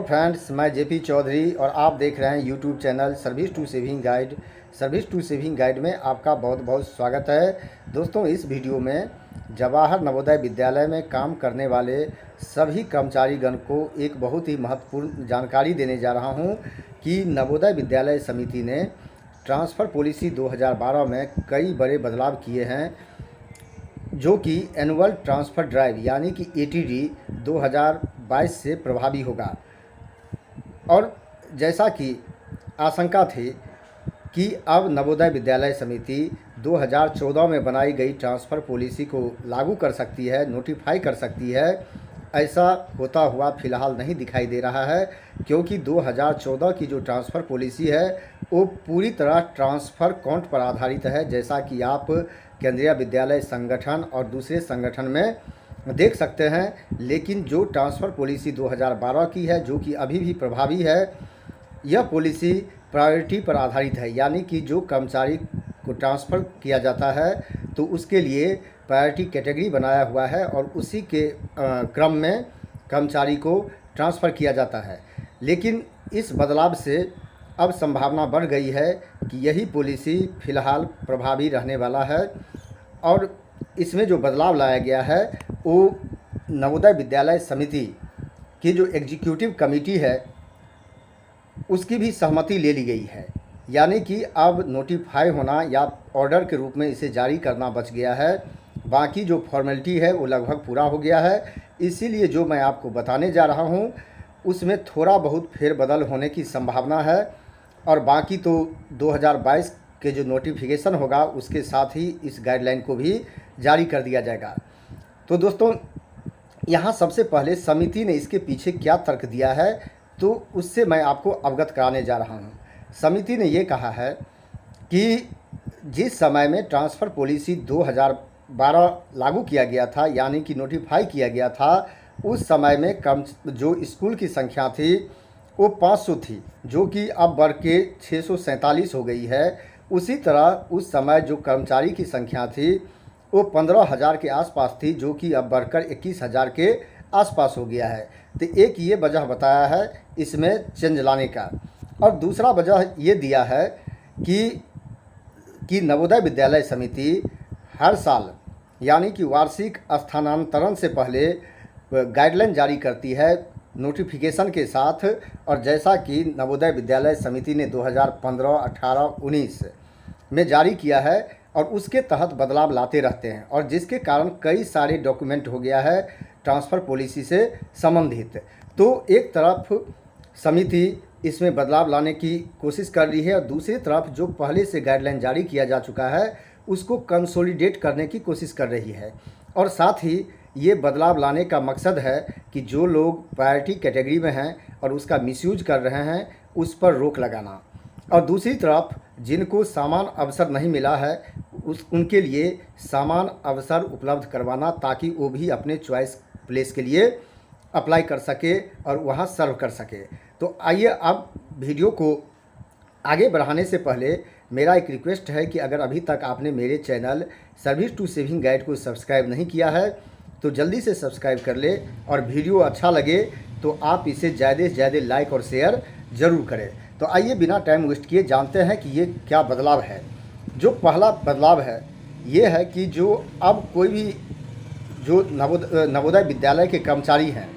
Hello friends, मैं जेपी चौधरी और आप देख रहे हैं YouTube channel service to saving guide. Service to saving guide में आपका बहुत बहुत स्वागत है। दोस्तों, इस वीडियो में जवाहर नवोदय विद्यालय में काम करने वाले सभी कर्मचारीगण को एक बहुत ही महत्वपूर्ण जानकारी देने जा रहा हूं कि नवोदय विद्यालय समिति ने ट्रांसफ़र पॉलिसी 2012 में कई बड़े बदलाव किए हैं, जो कि एनुअल ट्रांसफ़र ड्राइव यानी कि एटीडी 2022 से प्रभावी होगा। और जैसा कि आशंका थी कि अब नवोदय विद्यालय समिति 2014 में बनाई गई ट्रांसफ़र पॉलिसी को लागू कर सकती है, नोटिफाई कर सकती है, ऐसा होता हुआ फ़िलहाल नहीं दिखाई दे रहा है, क्योंकि 2014 की जो ट्रांसफ़र पॉलिसी है वो पूरी तरह ट्रांसफ़र काउंट पर आधारित है, जैसा कि आप केंद्रीय विद्यालय संगठन और दूसरे संगठन में देख सकते हैं। लेकिन जो ट्रांसफ़र पॉलिसी 2012 की है, जो कि अभी भी प्रभावी है, यह पॉलिसी प्रायोरिटी पर आधारित है, यानी कि जो कर्मचारी को ट्रांसफ़र किया जाता है तो उसके लिए प्रायोरिटी कैटेगरी बनाया हुआ है और उसी के क्रम में कर्मचारी को ट्रांसफ़र किया जाता है। लेकिन इस बदलाव से अब संभावना बढ़ गई है कि यही पॉलिसी फ़िलहाल प्रभावी रहने वाला है। और इसमें जो बदलाव लाया गया है वो नवोदय विद्यालय समिति की जो एग्जीक्यूटिव कमेटी है उसकी भी सहमति ले ली गई है, यानी कि अब नोटिफाई होना या ऑर्डर के रूप में इसे जारी करना बच गया है। बाकी जो फॉर्मेलिटी है वो लगभग पूरा हो गया है। इसीलिए जो मैं आपको बताने जा रहा हूँ उसमें थोड़ा बहुत फेरबदल होने की संभावना है, और बाकी तो 2022 के जो नोटिफिकेशन होगा उसके साथ ही इस गाइडलाइन को भी जारी कर दिया जाएगा। तो दोस्तों, यहाँ सबसे पहले समिति ने इसके पीछे क्या तर्क दिया है तो उससे मैं आपको अवगत कराने जा रहा हूँ। समिति ने ये कहा है कि जिस समय में ट्रांसफ़र पॉलिसी 2012 लागू किया गया था, यानी कि नोटिफाई किया गया था, उस समय में जो स्कूल की संख्या थी वो 500 थी, जो कि अब बढ़ के 647 हो गई है। उसी तरह उस समय जो कर्मचारी की संख्या थी वो 15,000 के आसपास थी, जो कि अब बढ़कर 21,000 के आसपास हो गया है। तो एक ये वजह बताया है इसमें चेंज लाने का, और दूसरा वजह ये दिया है कि नवोदय विद्यालय समिति हर साल यानी कि वार्षिक स्थानांतरण से पहले गाइडलाइन जारी करती है नोटिफिकेशन के साथ। और जैसा कि नवोदय विद्यालय समिति ने 2015, 18, 19 में जारी किया है और उसके तहत बदलाव लाते रहते हैं, और जिसके कारण कई सारे डॉक्यूमेंट हो गया है ट्रांसफ़र पॉलिसी से संबंधित। तो एक तरफ समिति इसमें बदलाव लाने की कोशिश कर रही है और दूसरी तरफ जो पहले से गाइडलाइन जारी किया जा चुका है उसको कंसोलिडेट करने की कोशिश कर रही है। और साथ ही ये बदलाव लाने का मकसद है कि जो लोग प्रायोरिटी कैटेगरी में हैं और उसका मिसयूज कर रहे हैं उस पर रोक लगाना, और दूसरी तरफ जिनको समान अवसर नहीं मिला है उनके लिए समान अवसर उपलब्ध करवाना, ताकि वो भी अपने चॉइस प्लेस के लिए अप्लाई कर सके और वहाँ सर्व कर सके। तो आइए, अब वीडियो को आगे बढ़ाने से पहले मेरा एक रिक्वेस्ट है कि अगर अभी तक आपने मेरे channel service to saving guide को सब्सक्राइब नहीं किया है तो जल्दी से सब्सक्राइब कर ले, और वीडियो अच्छा लगे तो आप इसे ज़्यादा से ज़्यादा लाइक और शेयर ज़रूर करें। तो आइए, बिना टाइम वेस्ट किए जानते हैं कि ये क्या बदलाव है। जो पहला बदलाव है ये है कि जो अब कोई भी जो नवोदय विद्यालय के कर्मचारी हैं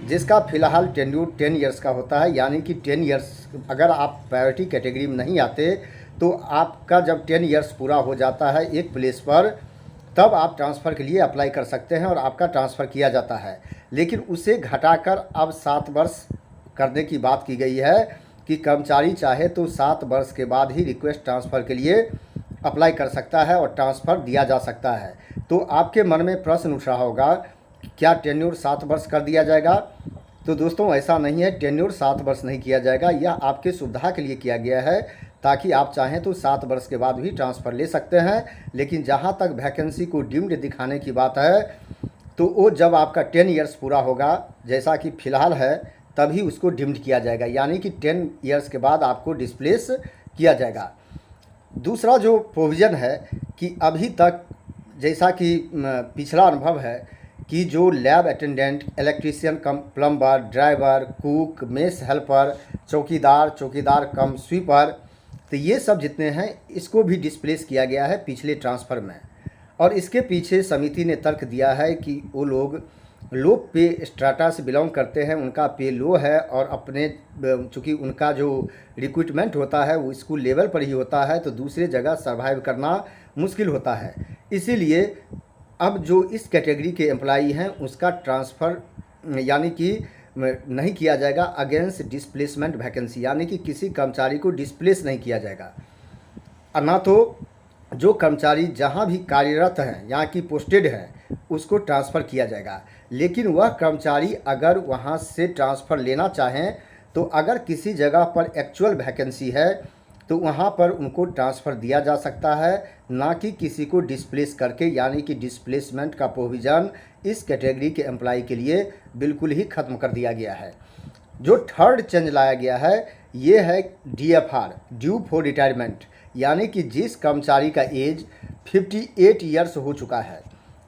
जिसका फ़िलहाल टेन्यूर 10 ईयर्स का होता है, यानी कि 10 ईयर्स अगर आप प्रायोरिटी कैटेगरी में नहीं आते तो आपका जब 10 ईयर्स पूरा हो जाता है एक प्लेस पर, तब आप ट्रांसफ़र के लिए अप्लाई कर सकते हैं और आपका ट्रांसफ़र किया जाता है। लेकिन उसे घटाकर अब 7 वर्ष करने की बात की गई है कि कर्मचारी चाहे तो 7 वर्ष के बाद ही रिक्वेस्ट ट्रांसफ़र के लिए अप्लाई कर सकता है और ट्रांसफ़र दिया जा सकता है। तो आपके मन में प्रश्न उठ रहा होगा, क्या टेन्योर 7 वर्ष कर दिया जाएगा? तो दोस्तों, ऐसा नहीं है, टेन्योर 7 वर्ष नहीं किया जाएगा। यह आपके सुविधा के लिए किया गया है, ताकि आप चाहें तो 7 वर्ष के बाद भी ट्रांसफ़र ले सकते हैं। लेकिन जहां तक वैकेंसी को डीम्ड दिखाने की बात है तो वो जब आपका 10 ईयर्स पूरा होगा, जैसा कि फ़िलहाल है, तभी उसको डीम्ड किया जाएगा, यानी कि 10 ईयर्स के बाद आपको डिस्प्लेस किया जाएगा। दूसरा जो प्रोविज़न है कि अभी तक जैसा कि पिछला अनुभव है कि जो lab attendant, electrician cum plumber, driver, cook, mess helper, चौकीदार कम स्वीपर, तो ये सब जितने हैं इसको भी डिस्प्लेस किया गया है पिछले ट्रांसफ़र में। और इसके पीछे समिति ने तर्क दिया है कि वो लोग लो पे स्ट्राटा से बिलोंग करते हैं, उनका पे लो है और अपने चूँकि उनका जो रिक्रूटमेंट होता है वो स्कूल लेवल पर ही होता है, तो दूसरे जगह सर्वाइव करना मुश्किल होता है। इसीलिए अब जो इस कैटेगरी के एम्प्लाई हैं उसका ट्रांसफ़र यानी कि नहीं किया जाएगा अगेंस्ट डिस्प्लेसमेंट वैकेंसी, यानी कि किसी कर्मचारी को डिस्प्लेस नहीं किया जाएगा। और ना तो जो कर्मचारी जहाँ भी कार्यरत हैं, यहाँ की पोस्टेड हैं, उसको ट्रांसफ़र किया जाएगा। लेकिन वह कर्मचारी अगर वहाँ से ट्रांसफ़र लेना चाहें तो अगर किसी जगह पर एक्चुअल वैकेंसी है तो वहाँ पर उनको ट्रांसफ़र दिया जा सकता है, ना कि किसी को डिस्प्लेस करके, यानी कि डिस्प्लेसमेंट का प्रोविज़न इस कैटेगरी के एम्प्लाई के लिए बिल्कुल ही ख़त्म कर दिया गया है। जो थर्ड चेंज लाया गया है ये है DFR, ड्यू फॉर रिटायरमेंट, यानी कि जिस कर्मचारी का एज 58 ईयर्स हो चुका है,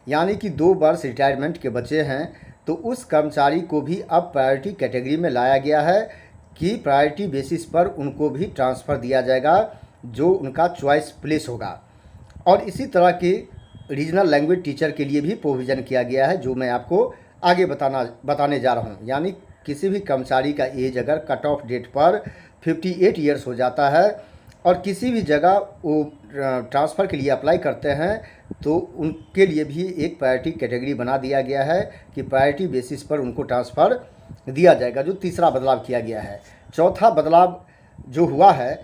यानी कि 2 वर्ष रिटायरमेंट के बचे हैं, तो उस कर्मचारी को भी अब प्रायोरिटी कैटेगरी में लाया गया है कि प्रायोरिटी बेसिस पर उनको भी ट्रांसफ़र दिया जाएगा जो उनका चॉइस प्लेस होगा। और इसी तरह के रीजनल लैंग्वेज टीचर के लिए भी प्रोविज़न किया गया है, जो मैं आपको आगे बताने जा रहा हूँ। यानी किसी भी कर्मचारी का एज अगर कट ऑफ डेट पर 58 ईयर्स हो जाता है और किसी भी जगह वो ट्रांसफ़र के लिए अप्लाई करते हैं तो उनके लिए भी एक प्रायोरिटी कैटेगरी बना दिया गया है कि प्रायोरिटी बेसिस पर उनको ट्रांसफ़र दिया जाएगा, जो तीसरा बदलाव किया गया है। चौथा बदलाव जो हुआ है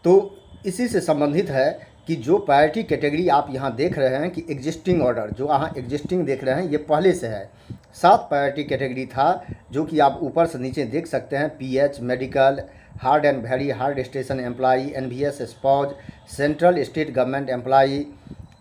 तो इसी से संबंधित है कि जो प्रायोरिटी कैटेगरी आप यहाँ देख रहे हैं कि एग्जिस्टिंग ऑर्डर, जो यहाँ एग्जिस्टिंग देख रहे हैं ये पहले से है। 7 प्रायोरिटी कैटेगरी था जो कि आप ऊपर से नीचे देख सकते हैं, PH, medical, hard and very hard station employee, NVS spouse, central state government employee,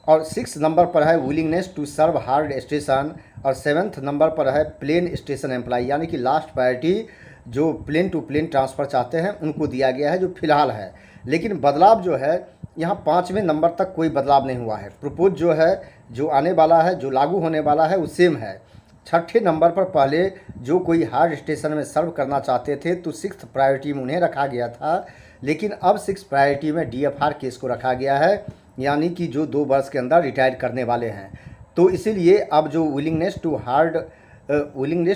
और 6 नंबर पर है willingness to serve hard station, और 7th नंबर पर है प्लेन स्टेशन एम्प्लाई, यानी कि लास्ट प्रायोरिटी जो प्लेन टू प्लेन ट्रांसफ़र चाहते हैं उनको दिया गया है, जो फिलहाल है। लेकिन बदलाव जो है यहाँ 5वें नंबर तक कोई बदलाव नहीं हुआ है। प्रपोज जो है, जो आने वाला है, जो लागू होने वाला है वो सेम है। 6ठे नंबर पर पहले जो कोई हार्ड स्टेशन में सर्व करना चाहते थे तो 6th प्रायोरिटी में उन्हें रखा गया था, लेकिन अब 6th प्रायोरिटी में DFR केस को रखा गया है, यानी कि जो 2 वर्ष के अंदर रिटायर करने वाले हैं। तो इसीलिए अब जो willingness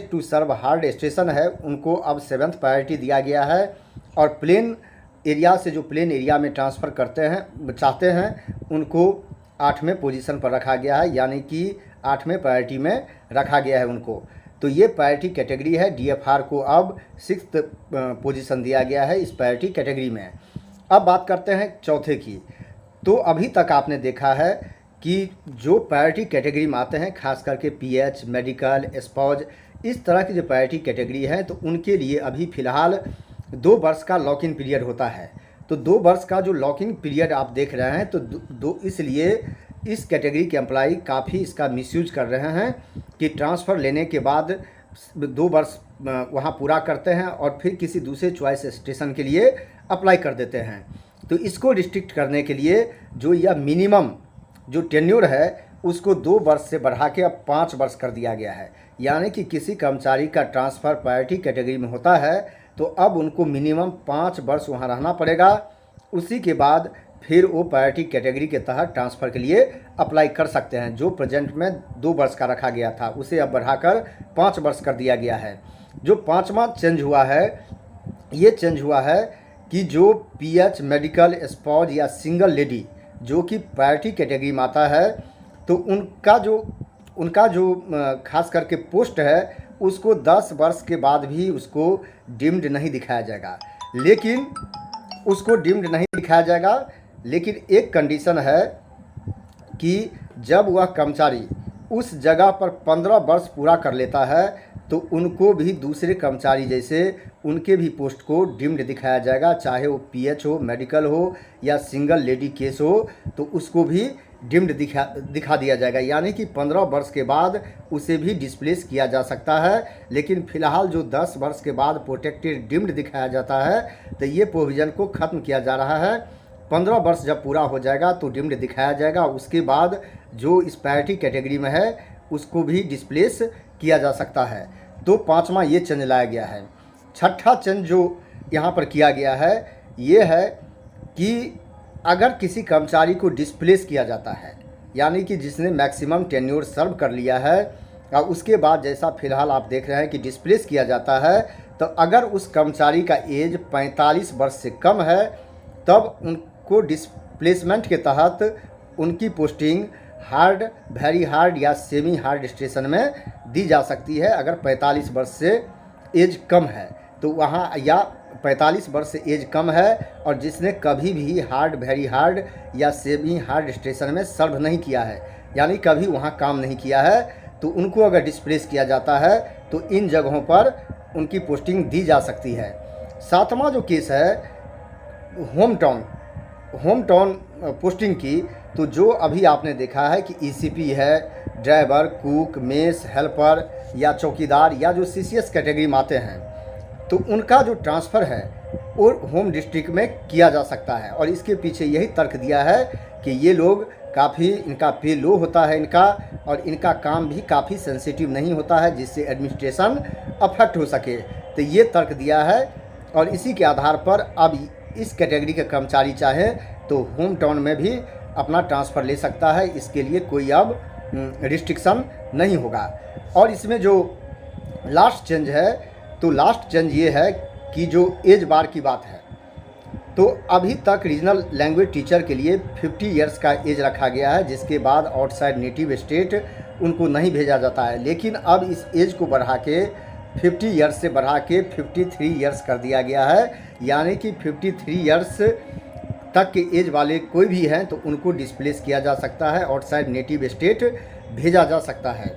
to serve hard station है उनको अब 7th प्रायोरिटी दिया गया है, और प्लेन एरिया से जो प्लेन एरिया में ट्रांसफ़र चाहते हैं उनको 8वें पोजीशन पर रखा गया है, यानी कि 8वें प्रायोरिटी में रखा गया है उनको। तो ये प्रायोरिटी कैटेगरी है, DFR को अब 6th पोजीशन दिया गया है इस प्रायोरिटी कैटेगरी में। अब बात करते हैं चौथे की। तो अभी तक आपने देखा है कि जो प्रायोरिटी कैटेगरी में आते हैं, खास करके PH, मेडिकल, स्पॉज, इस तरह की जो प्रायोरिटी कैटेगरी है तो उनके लिए अभी फ़िलहाल 2 वर्ष का लॉक इन पीरियड होता है। तो 2 वर्ष का जो लॉक इन पीरियड आप देख रहे हैं तो इसलिए इस कैटेगरी के एम्प्लाई काफ़ी इसका मिसयूज कर रहे हैं कि ट्रांसफ़र लेने के बाद 2 वर्ष वहाँ पूरा करते हैं और फिर किसी दूसरे चॉइस स्टेशन के लिए अप्लाई कर देते हैं। तो इसको रिस्ट्रिक्ट करने के लिए जो यह मिनिमम जो टेन्योर है उसको 2 वर्ष से बढ़ा के अब 5 वर्ष कर दिया गया है। यानी कि किसी कर्मचारी का ट्रांसफ़र प्रायोरिटी कैटेगरी में होता है तो अब उनको मिनिमम 5 वर्ष वहाँ रहना पड़ेगा, उसी के बाद फिर वो प्रायोरिटी कैटेगरी के तहत ट्रांसफ़र के लिए अप्लाई कर सकते हैं। जो प्रेजेंट में 2 वर्ष का रखा गया था उसे अब बढ़ाकर 5 वर्ष कर दिया गया है। जो 5वां चेंज हुआ है, ये चेंज हुआ है कि जो PH, मेडिकल, स्पॉज या सिंगल लेडी जो कि प्रायोरिटी कैटेगरी में आता है तो उनका जो खास करके पोस्ट है उसको 10 वर्ष के बाद भी उसको डीम्ड नहीं दिखाया जाएगा। लेकिन एक कंडीशन है कि जब वह कर्मचारी उस जगह पर 15 वर्ष पूरा कर लेता है तो उनको भी दूसरे कर्मचारी जैसे उनके भी पोस्ट को डीम्ड दिखाया जाएगा, चाहे वो PH हो, मेडिकल हो या सिंगल लेडी केस हो, तो उसको भी डीम्ड दिखा दिया जाएगा। यानी कि 15 वर्ष के बाद उसे भी डिस्प्लेस किया जा सकता है। लेकिन फ़िलहाल जो 10 वर्ष के बाद प्रोटेक्टेड डीम्ड दिखाया जाता है तो ये प्रोविज़न को ख़त्म किया जा रहा है। 15 वर्ष जब पूरा हो जाएगा तो डीम्ड दिखाया जाएगा, उसके बाद जो इस प्रायोरिटी कैटेगरी में है उसको भी डिस्प्लेस किया जा सकता है। तो पाँचवा ये चेंज लाया गया है। छठा चेंज जो यहाँ पर किया गया है ये है कि अगर किसी कर्मचारी को डिस्प्लेस किया जाता है, यानी कि जिसने मैक्सिमम टेन्योर सर्व कर लिया है और उसके बाद जैसा फ़िलहाल आप देख रहे हैं कि डिस्प्लेस किया जाता है, तो अगर उस कर्मचारी का एज 45 वर्ष से कम है तब उनको डिस्प्लेसमेंट के तहत उनकी पोस्टिंग हार्ड, वेरी हार्ड या सेमी हार्ड स्टेशन में दी जा सकती है। अगर 45 वर्ष से एज कम है तो वहाँ, या 45 वर्ष से एज कम है और जिसने कभी भी हार्ड, वेरी हार्ड या सेमी हार्ड स्टेशन में सर्व नहीं किया है, यानी कभी वहाँ काम नहीं किया है, तो उनको अगर डिस्प्लेस किया जाता है तो इन जगहों पर उनकी पोस्टिंग दी जा सकती है। सातवां जो केस है होम टाउन पोस्टिंग की, तो जो अभी आपने देखा है कि ईसीपी है, ड्राइवर, कुक, मेस, हेल्पर या चौकीदार या जो सीसीएस कैटेगरी में आते हैं, तो उनका जो ट्रांसफ़र है वो होम डिस्ट्रिक्ट में किया जा सकता है। और इसके पीछे यही तर्क दिया है कि ये लोग काफ़ी, इनका पे लो होता है इनका, और इनका काम भी काफ़ी सेंसिटिव नहीं होता है जिससे एडमिनिस्ट्रेशन अफेक्ट हो सके। तो ये तर्क दिया है और इसी के आधार पर अब इस कैटेगरी के कर्मचारी चाहे तो होम टाउन में भी अपना ट्रांसफ़र ले सकता है। इसके लिए कोई अब रिस्ट्रिक्शन नहीं होगा। और इसमें जो लास्ट चेंज है, तो लास्ट चेंज ये है कि जो एज बार की बात है, तो अभी तक रीजनल लैंग्वेज टीचर के लिए 50 इयर्स का एज रखा गया है, जिसके बाद आउटसाइड नेटिव स्टेट उनको नहीं भेजा जाता है। लेकिन अब इस एज को बढ़ा के 50 इयर्स से बढ़ा के 53 इयर्स कर दिया गया है, यानी कि 53 इयर्स तक के एज वाले कोई भी हैं तो उनको डिस्प्लेस किया जा सकता है, आउटसाइड नेटिव स्टेट भेजा जा सकता है।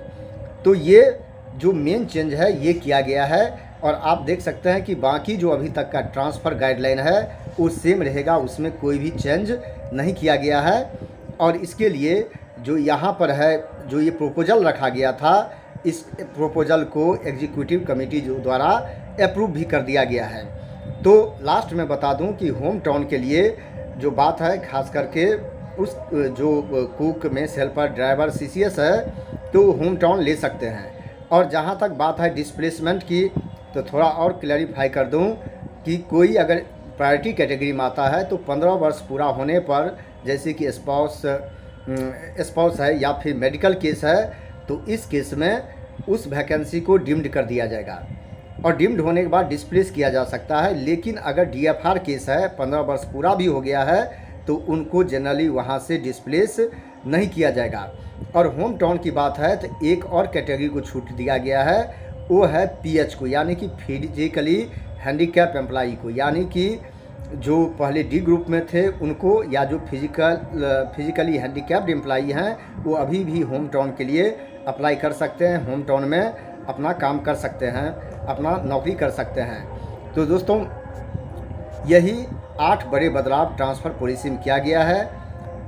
तो ये जो मेन चेंज है ये किया गया है। और आप देख सकते हैं कि बाकी जो अभी तक का ट्रांसफ़र गाइडलाइन है वो सेम रहेगा, उसमें कोई भी चेंज नहीं किया गया है। और इसके लिए जो यहाँ पर है, जो ये प्रोपोज़ल रखा गया था, इस प्रोपोज़ल को एग्जीक्यूटिव कमेटी जो द्वारा अप्रूव भी कर दिया गया है। तो लास्ट में बता दूं कि होम टाउन के लिए जो बात है, खास करके उस जो cook, mess helper, driver, CCS है, तो होम टाउन ले सकते हैं। और जहाँ तक बात है डिस्प्लेसमेंट की, तो थोड़ा और क्लैरिफाई कर दूं कि कोई अगर प्रायोरिटी कैटेगरी में आता है तो 15 वर्ष पूरा होने पर, जैसे कि स्पाउस है या फिर मेडिकल केस है, तो इस केस में उस वैकेंसी को डिम्ड कर दिया जाएगा और डिम्ड होने के बाद डिस्प्लेस किया जा सकता है। लेकिन अगर डीएफआर केस है, 15 वर्ष पूरा भी हो गया है, तो उनको जनरली वहाँ से डिस्प्लेस नहीं किया जाएगा। और होम टाउन की बात है तो एक और कैटेगरी को छूट दिया गया है, वो है पीएच को, यानी कि फिजिकली हैंडीकैप एम्प्लॉई को, यानी कि जो पहले डी ग्रुप में थे उनको, या जो फिजिकली हैंडीकैप्ड एम्प्लॉई हैं वो अभी भी होम टाउन के लिए अप्लाई कर सकते हैं, होम टाउन में अपना काम कर सकते हैं, अपना नौकरी कर सकते हैं। तो दोस्तों यही 8 बड़े बदलाव ट्रांसफ़र पॉलिसी में किया गया है।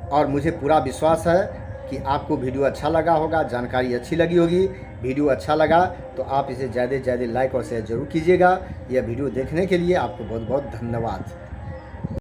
और मुझे पूरा विश्वास है कि आपको वीडियो अच्छा लगा होगा, जानकारी अच्छी लगी होगी। वीडियो अच्छा लगा तो आप इसे ज़्यादा से ज़्यादा लाइक और शेयर ज़रूर कीजिएगा। यह वीडियो देखने के लिए आपको बहुत बहुत धन्यवाद।